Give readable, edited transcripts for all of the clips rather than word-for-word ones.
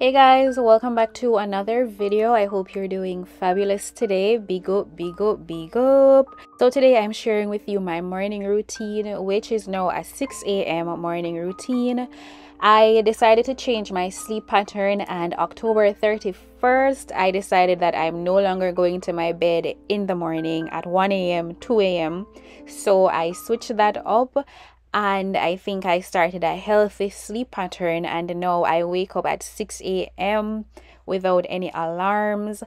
Hey guys, welcome back to another video. I hope you're doing fabulous today. Big up, big up, big up. So today I'm sharing with you my morning routine, which is now a 6 a.m. morning routine. I decided to change my sleep pattern, and October 31st I decided that I'm no longer going to my bed in the morning at 1 a.m. 2 a.m. so I switched that up, and I think I started a healthy sleep pattern, and now I wake up at 6 a.m. without any alarms.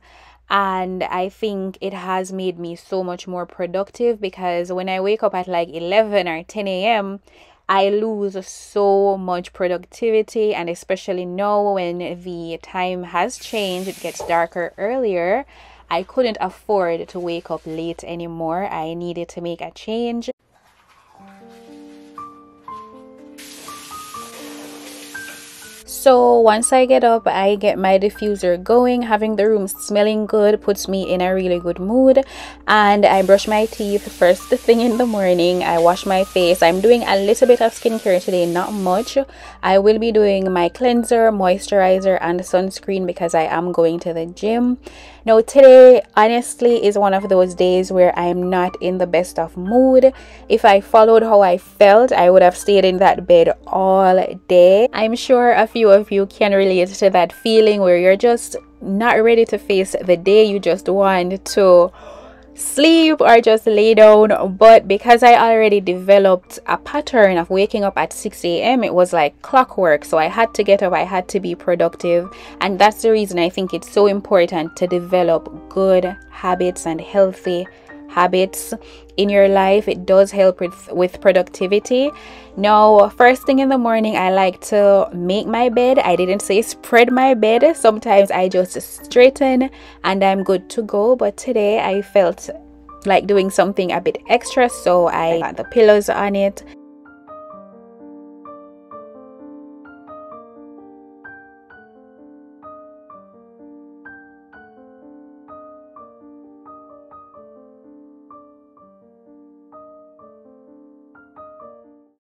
And I think it has made me so much more productive, because when I wake up at like 11 or 10 a.m. I lose so much productivity, and especially now when the time has changed, it gets darker earlier. I couldn't afford to wake up late anymore. I needed to make a change. So once I get up, I get my diffuser going. Having the room smelling good puts me in a really good mood. And I brush my teeth first thing in the morning. I wash my face. I'm doing a little bit of skincare today, not much. I will be doing my cleanser, moisturizer, and sunscreen because I am going to the gym. Now today honestly is one of those days where I'm not in the best of mood. If I followed how I felt, I would have stayed in that bed all day. I'm sure a few of you can relate to that feeling where you're just not ready to face the day. You just want to sleep or just lay down. But because I already developed a pattern of waking up at 6 a.m, it was like clockwork. So I had to get up, I had to be productive, and that's the reason I think it's so important to develop good habits and healthy habits in your life. It does help with productivity. Now, first thing in the morning, I like to make my bed. I didn't say spread my bed. Sometimes I just straighten and I'm good to go, but today I felt like doing something a bit extra, so I got the pillows on it.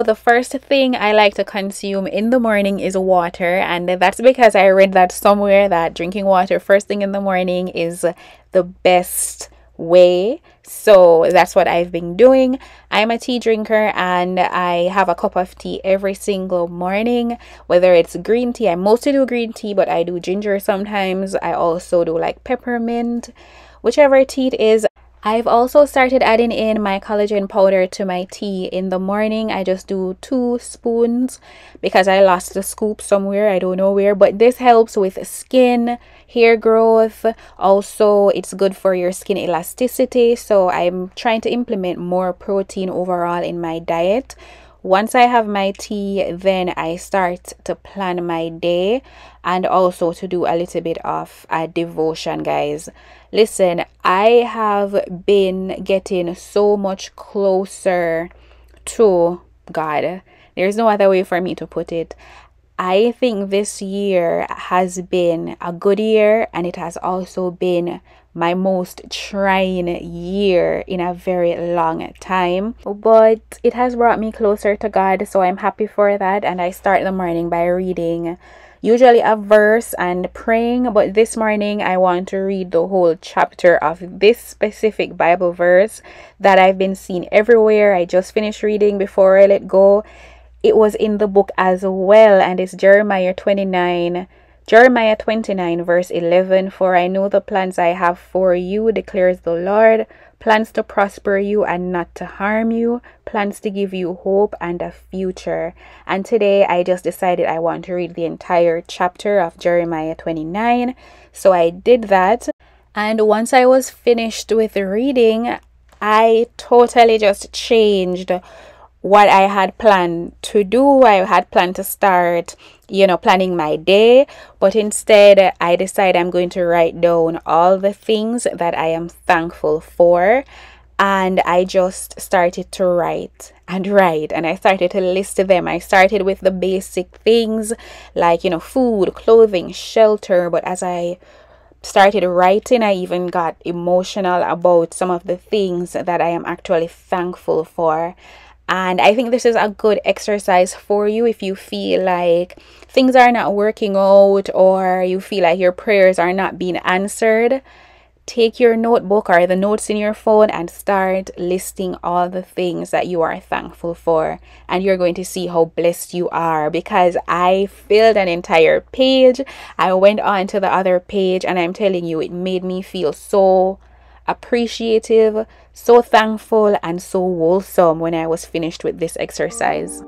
The first thing I like to consume in the morning is water, and that's because I read that somewhere that drinking water first thing in the morning is the best way. So that's what I've been doing. I'm a tea drinker, and I have a cup of tea every single morning, whether it's green tea. I mostly do green tea, but I do ginger sometimes. I also do like peppermint, whichever tea it is. I've also started adding in my collagen powder to my tea in the morning. I just do 2 spoons because I lost the scoop somewhere, I don't know where, but this helps with skin, hair growth. Also, it's good for your skin elasticity, so I'm trying to implement more protein overall in my diet. Once I have my tea, then I start to plan my day and also to do a little bit of a devotion, guys. Listen, I have been getting so much closer to God. There's no other way for me to put it. I think this year has been a good year, and it has also been my most trying year in a very long time, but it has brought me closer to God, so I'm happy for that. And I start the morning by reading usually a verse and praying, but this morning I want to read the whole chapter of this specific Bible verse that I've been seeing everywhere. I just finished reading before I let go. It was in the book as well, and it's Jeremiah 29 verse 11. For I know the plans I have for you, declares the Lord, plans to prosper you and not to harm you, plans to give you hope and a future. And today I just decided I want to read the entire chapter of Jeremiah 29. So I did that, and once I was finished with reading, I totally just changed what I had planned to do. I had planned to start, planning my day, but instead I decided I'm going to write down all the things that I am thankful for. And I just started to write, and I started to list them. I started with the basic things like, food, clothing, shelter, but as I started writing, I even got emotional about some of the things that I am actually thankful for. And I think this is a good exercise for you if you feel like things are not working out or you feel like your prayers are not being answered. Take your notebook or the notes in your phone and start listing all the things that you are thankful for. And you're going to see how blessed you are, because I filled an entire page. I went on to the other page and I'm telling you, it made me feel so appreciative, so thankful, and so wholesome when I was finished with this exercise.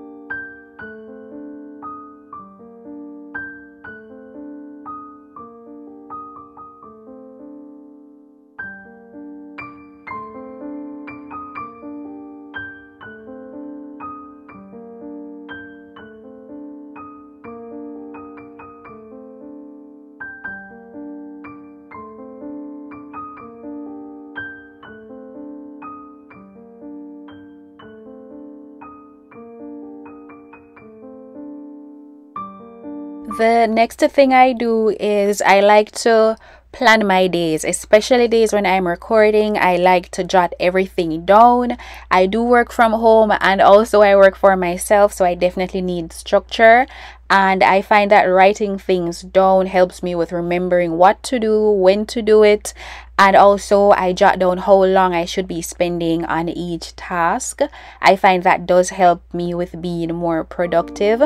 The next thing I do is I like to plan my days, especially days when I'm recording. I like to jot everything down. I do work from home and also I work for myself, so I definitely need structure. And I find that writing things down helps me with remembering what to do, when to do it. And also I jot down how long I should be spending on each task. I find that does help me with being more productive.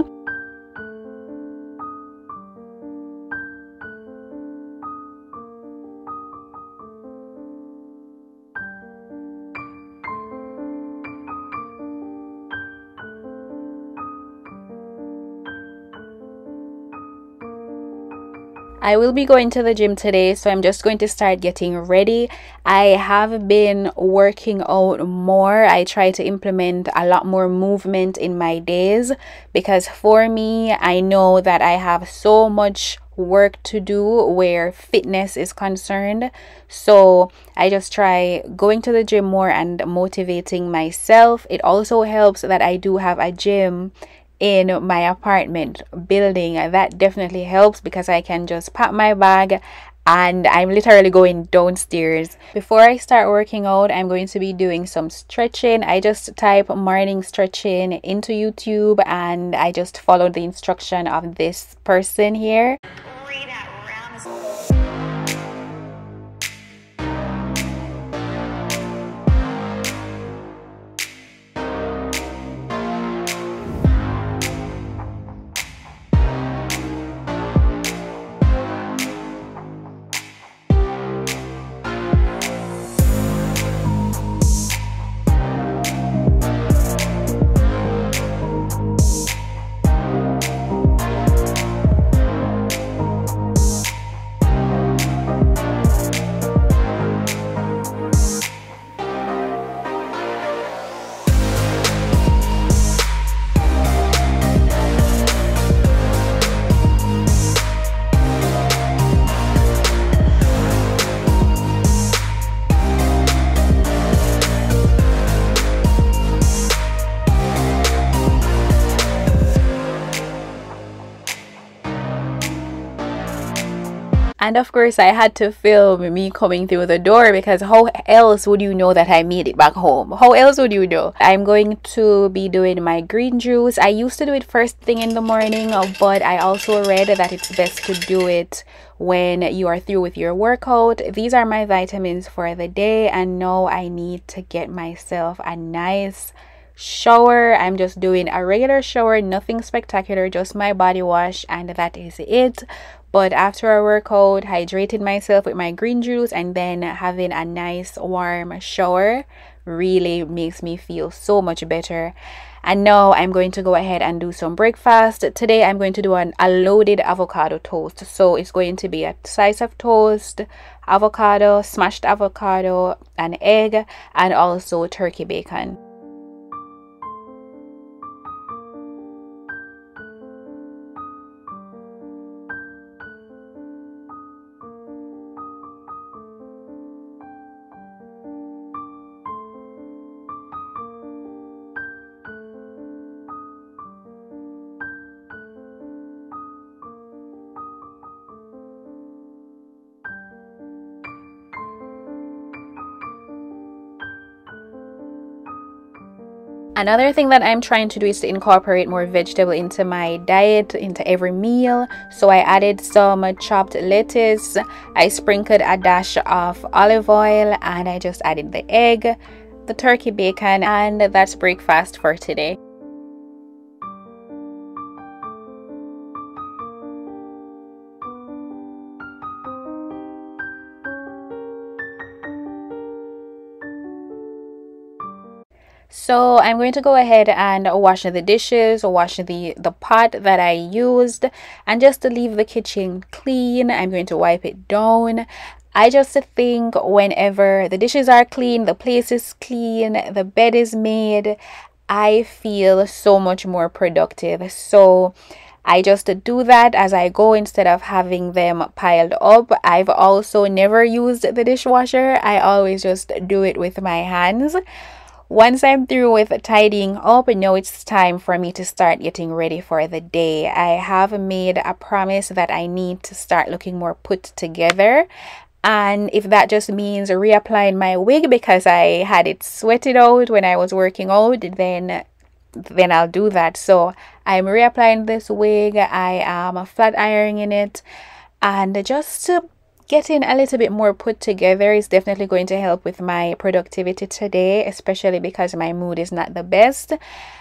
I will be going to the gym today, so I'm just going to start getting ready. I have been working out more. I try to implement a lot more movement in my days because for me, I know that I have so much work to do where fitness is concerned. So I just try going to the gym more and motivating myself. It also helps that I do have a gym in my apartment building. That definitely helps because I can just pack my bag and I'm literally going downstairs. Before I start working out, I'm going to be doing some stretching. I just type morning stretching into YouTube and I just follow the instruction of this person here. And of course, I had to film me coming through the door because how else would you know that I made it back home? How else would you know? I'm going to be doing my green juice. I used to do it first thing in the morning, but I also read that it's best to do it when you are through with your workout. These are my vitamins for the day, and now I need to get myself a nice shower. I'm just doing a regular shower, nothing spectacular, just my body wash, and that is it. But after a workout, hydrating myself with my green juice and then having a nice warm shower really makes me feel so much better. And now I'm going to go ahead and do some breakfast. Today I'm going to do a loaded avocado toast. So it's going to be a slice of toast, avocado, smashed avocado, an egg, and also turkey bacon. Another thing that I'm trying to do is to incorporate more vegetable into my diet, into every meal. So I added some chopped lettuce, I sprinkled a dash of olive oil, and I just added the egg, the turkey bacon, and that's breakfast for today. So I'm going to go ahead and wash the dishes, wash the pot that I used, and just to leave the kitchen clean, I'm going to wipe it down. I just think whenever the dishes are clean, the place is clean, the bed is made, I feel so much more productive. So I just do that as I go instead of having them piled up. I've also never used the dishwasher. I always just do it with my hands. Once I'm through with tidying up, now it's time for me to start getting ready for the day. I have made a promise that I need to start looking more put together. And if that just means reapplying my wig because I had it sweated out when I was working out, then I'll do that. So I'm reapplying this wig. I am flat ironing it, and just getting a little bit more put together is definitely going to help with my productivity today, especially because my mood is not the best.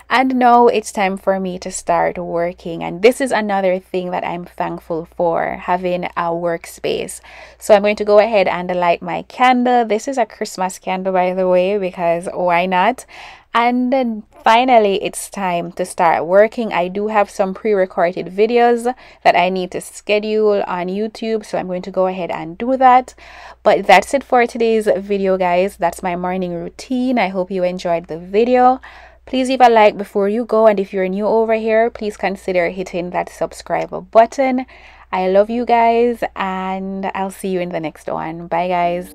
And now it's time for me to start working, and this is another thing that I'm thankful for, having a workspace. So I'm going to go ahead and light my candle. This is a Christmas candle, by the way, because why not? And then finally it's time to start working. I do have some pre-recorded videos that I need to schedule on YouTube, so I'm going to go ahead and do that. But that's it for today's video, guys. That's my morning routine. I hope you enjoyed the video. Please leave a like before you go, and if you're new over here, please consider hitting that subscribe button. I love you guys, and I'll see you in the next one. Bye, guys.